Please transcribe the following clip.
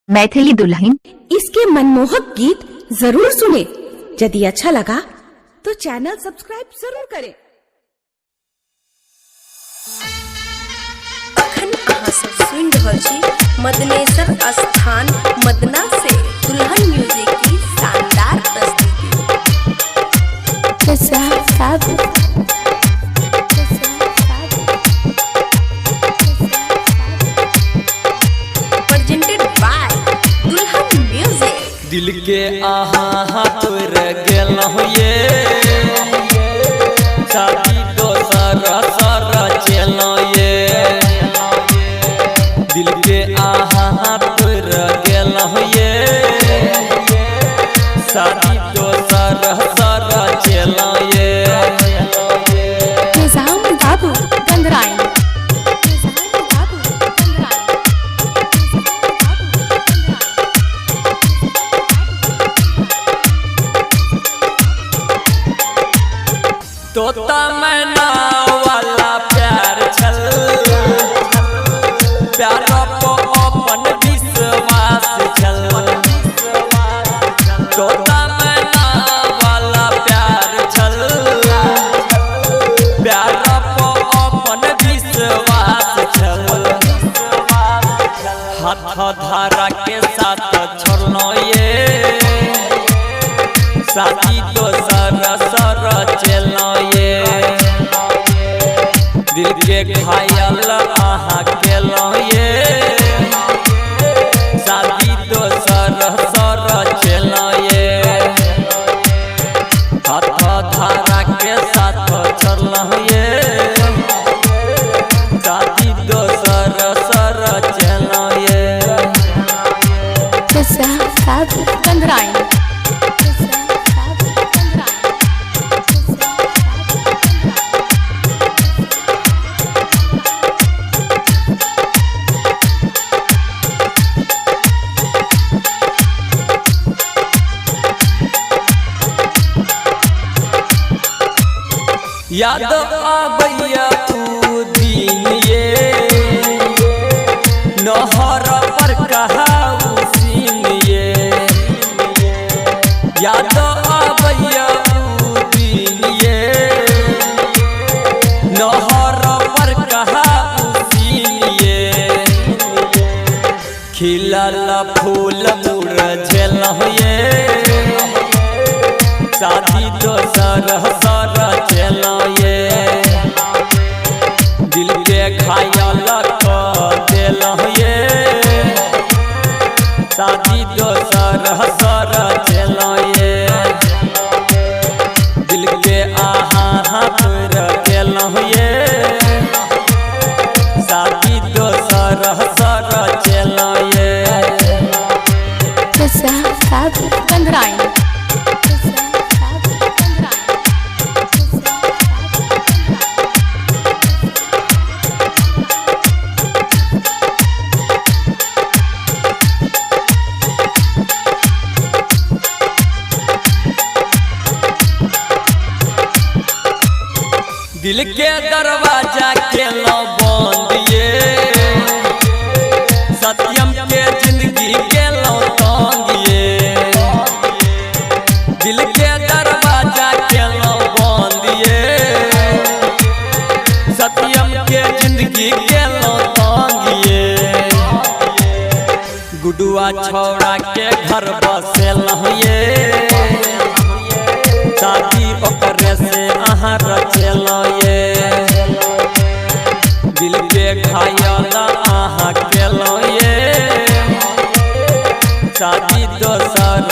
मैथिली दुल्हन। इसके मनमोहक गीत जरूर सुने। यदि अच्छा लगा तो चैनल सब्सक्राइब जरूर करें। अखन अहाँ सब सुन रहल छी मदनेश्वर स्थान मदना से दुल्हन म्यूजिक की शानदार प्रस्तुति। प्रेजेंटेड बाय दुल्हन म्यूजिक। दिल के आहा तोर गेलहुँ ये शादी दोसर सर चलहुँ ये। दिल के आहा तोर गेलहुँ ये शादी दोसर सर चलहुँ ये। निजाम बाबू गंधराइन। तोता मैना वाला प्यार छल, प्यार को अपन विश्वास छल। तोता मैना वाला प्यार छल, प्यार को अपन विश्वास छल। हाथ धारा के साथ छोड़लो ये शादी दोसर सर चलो ये। दिल के घायल आहा केलो ये शादी दोसर सर चलो ये। हाथ धारा के साथ छोड़लो ये शादी दोसर सर चलो ये। गंधराइन। याद आबैया तू दिन ये नहर पर कहाऊ सीन ये। याद आबैया तू दिन ये नहर पर कहाऊ सीन ये। खिलल फूल मुरझेलहुँ ये शादी दोसर सर चलो ये। दिल के घायल कर देलहुँ ये शादी दोसर सर चलो ये। दिल के आहा तोर गेलहुँ ये शादी दोसर सर चलो ये। गंधराइन। दिल के दरवाजा केलो बंद ये सत्यम के जिंदगी केलो तंग ये। दिल के दरवाजा केलो बंद ये सत्यम के जिंदगी केलो तंग ये। गुडुआ छौड़ा के घर बसेलहुँ ये शादी ओकरे से अहाँ रचेलो ये। दिल के घायल आहा केलो ये शादी दोसर